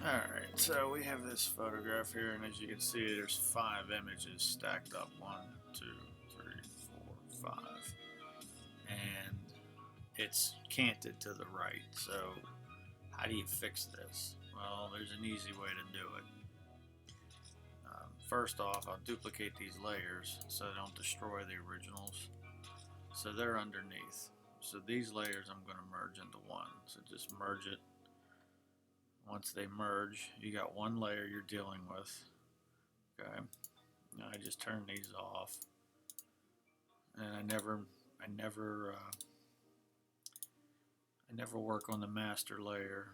Alright, so we have this photograph here, and as you can see, there's 5 images stacked up. 1, 2, 3, 4, 5. And it's canted to the right. So how do you fix this? Well, there's an easy way to do it. First off, I'll duplicate these layers so they don't destroy the originals. So they're underneath. So these layers I'm going to merge into one. So just merge it. Once they merge, you got one layer you're dealing with. Okay. Now I just turn these off, and I never work on the master layer.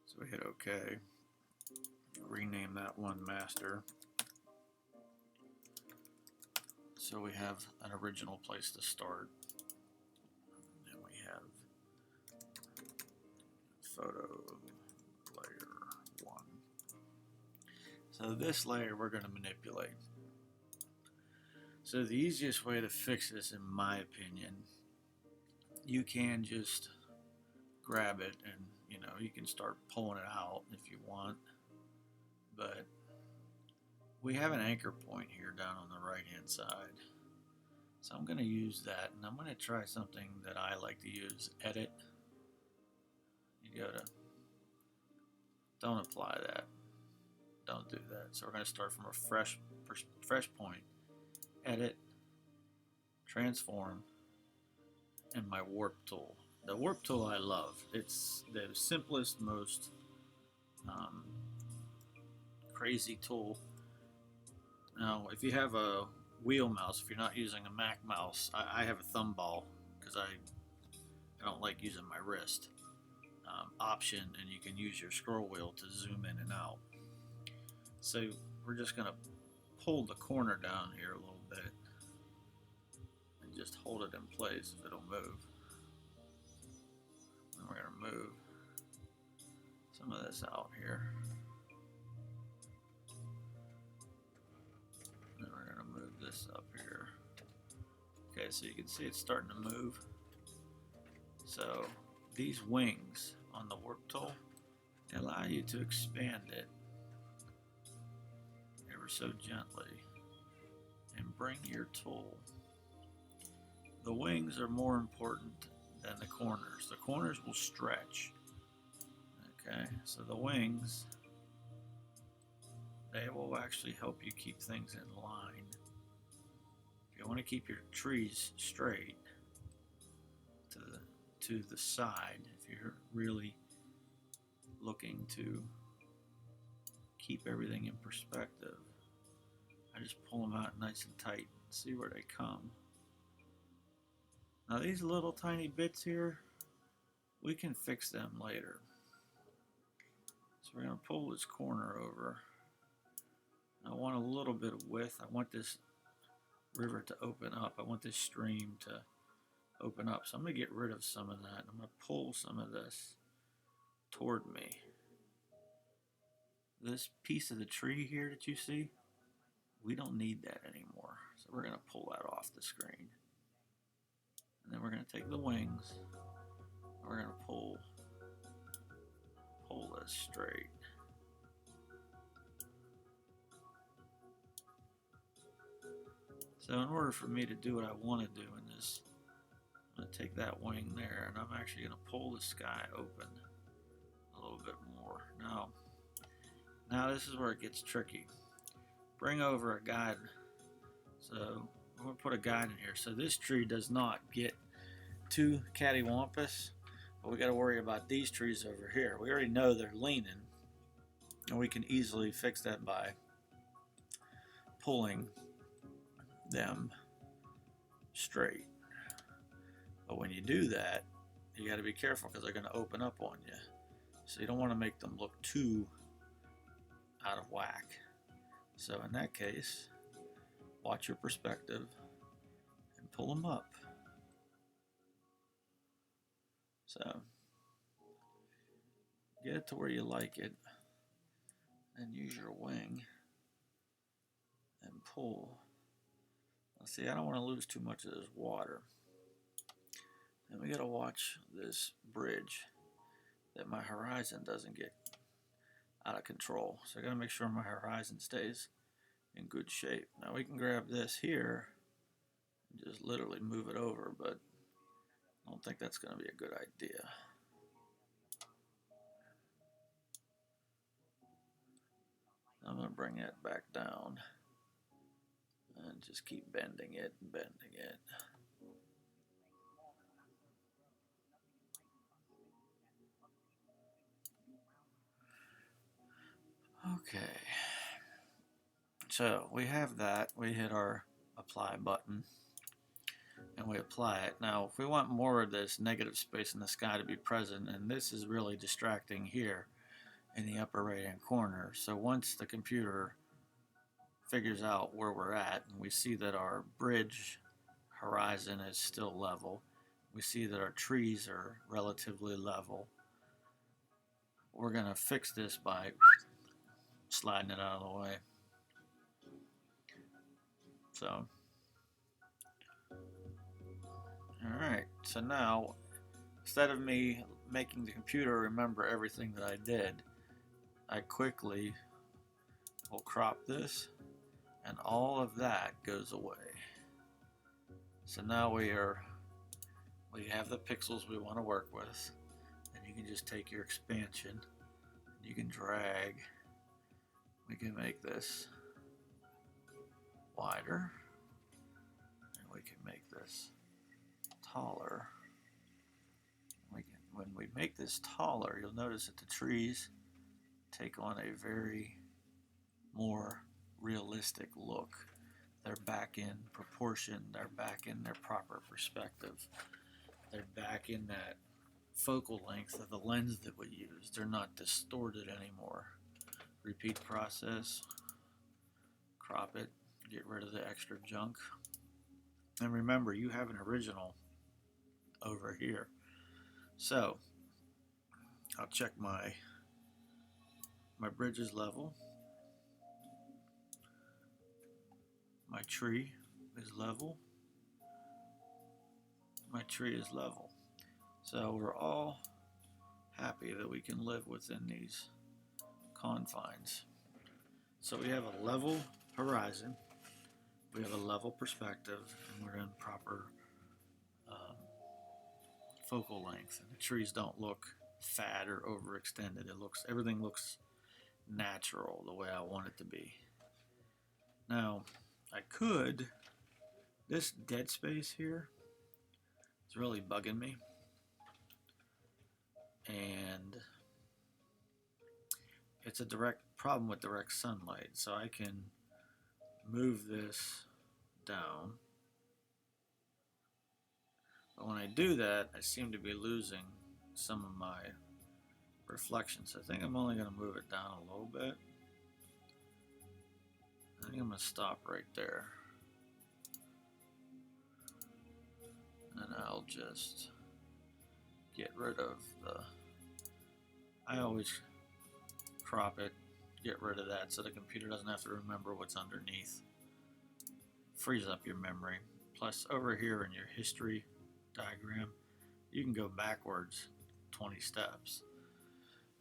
So we hit OK. Rename that one master. So we have an original place to start. And we have photo layer 1. So this layer we're going to manipulate. So the easiest way to fix this, in my opinion, you can just grab it and you can start pulling it out if you want, but we have an anchor point here down on the right hand side, so I'm going to use that, and I'm going to try something that I like to use. Edit, you go to, don't apply that, don't do that. So we're going to start from a fresh point, edit, transform, and my warp tool. The warp tool I love. It's the simplest, most crazy tool. Now, if you have a wheel mouse, if you're not using a Mac mouse, I have a thumb ball because I don't like using my wrist. Option, and you can use your scroll wheel to zoom in and out. So we're just going to pull the corner down here a little bit and just hold it in place if it'll move. And we're going to move some of this out here. And then we're going to move this up here. Okay, so you can see it's starting to move. So these wings on the warp tool allow you to expand it ever so gently and bring your tool. The wings are more important than the corners. The corners will stretch. Okay, so the wings, they will actually help you keep things in line. If you want to keep your trees straight to the side, if you're really looking to keep everything in perspective, I just pull them out nice and tight and see where they come. Now these little tiny bits here, we can fix them later. So we're going to pull this corner over. I want a little bit of width. I want this river to open up. I want this stream to open up. So I'm going to get rid of some of that. I'm going to pull some of this toward me. This piece of the tree here that you see, we don't need that anymore. So we're going to pull that off the screen. And then we're going to take the wings, and we're going to pull this straight. So in order for me to do what I want to do in this, I'm going to take that wing there, and I'm actually going to pull the sky open a little bit more. Now this is where it gets tricky. Bring over a guide. So I'm going to put a guide in here. So this tree does not get too cattywampus, but we got to worry about these trees over here. We already know they're leaning, and we can easily fix that by pulling them straight. But when you do that, you got to be careful because they're going to open up on you. So you don't want to make them look too out of whack. So in that case, watch your perspective and pull them up. So get it to where you like it, and use your wing and pull. Now see, I don't want to lose too much of this water. And we got to watch this bridge. that my horizon doesn't get out of control. So I gotta make sure my horizon stays in good shape. Now we can grab this here and just literally move it over, but I don't think that's gonna be a good idea. I'm gonna bring that back down and just keep bending it and bending it. Okay, so we have that. We hit our apply button and we apply it. Now if we want more of this negative space in the sky to be present, and this is really distracting here in the upper right hand corner, so once the computer figures out where we're at and we see that our bridge horizon is still level, we see that our trees are relatively level, we're going to fix this by sliding it out of the way. So, alright, so now instead of me making the computer remember everything that I did, I quickly will crop this and all of that goes away. So now we have the pixels we want to work with, and you can just take your expansion, you can drag, we can make this wider, and we can make this taller. When we make this taller, you'll notice that the trees take on a very more realistic look. They're back in proportion, they're back in their proper perspective, they're back in that focal length of the lens that we use. They're not distorted anymore. Repeat process, crop it, get rid of the extra junk, and remember you have an original over here. So I'll check my bridge is level, my tree is level, my tree is level. So we're all happy that we can live within these confines. So we have a level horizon, we have a level perspective, and we're in proper focal length. And the trees don't look fat or overextended. Everything looks natural the way I want it to be. Now I could, this dead space here is really bugging me, and it's a direct problem with direct sunlight. So I can move this down, but when I do that I seem to be losing some of my reflections. I think I'm only going to move it down a little bit. I think I'm going to stop right there, and I'll just get rid of I always crop it, get rid of that so the computer doesn't have to remember what's underneath. Frees up your memory. Plus over here in your history diagram, you can go backwards 20 steps.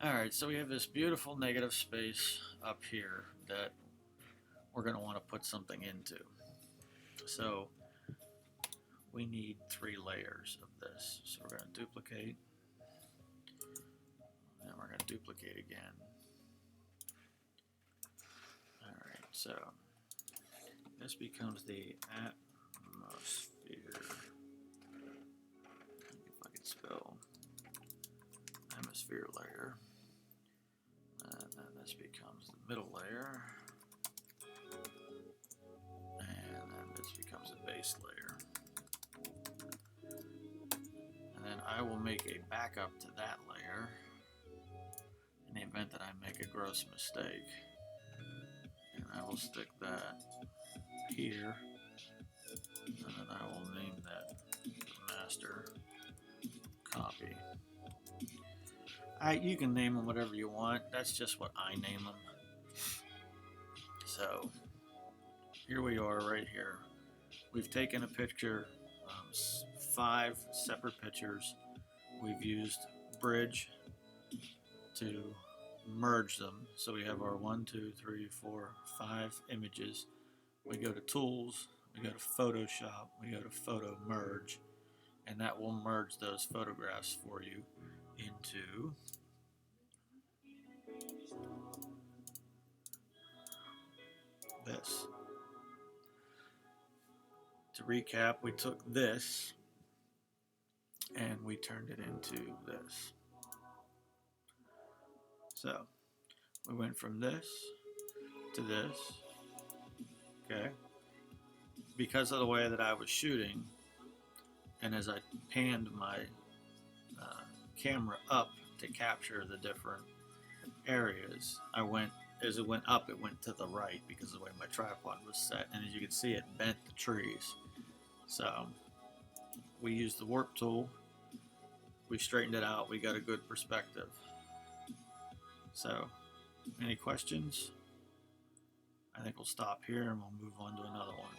Alright, so we have this beautiful negative space up here that we're going to want to put something into. So we need 3 layers of this. So we're going to duplicate, and we're going to duplicate again. Alright, so this becomes the atmosphere. If I can spell atmosphere layer. And then this becomes the middle layer. And then this becomes a base layer. And then I will make a backup to that layer in the event that I make a gross mistake. And I will stick that here. And then I will name that master copy. You can name them whatever you want. That's just what I name them. So here we are right here. We've taken a picture, 5 separate pictures. We've used bridge to merge them. So we have our 1, 2, 3, 4, 5 images. We go to Tools, we go to Photoshop, we go to PHOTOMERGE, and that will merge those photographs for you into this. To recap, we took this and we turned it into this. So we went from this to this. Okay. Because of the way that I was shooting, and as I panned my camera up to capture the different areas, as it went up, it went to the right because of the way my tripod was set, and as you can see, it bent the trees. So we used the warp tool, we straightened it out, we got a good perspective. So any questions? I think we'll stop here and we'll move on to another one.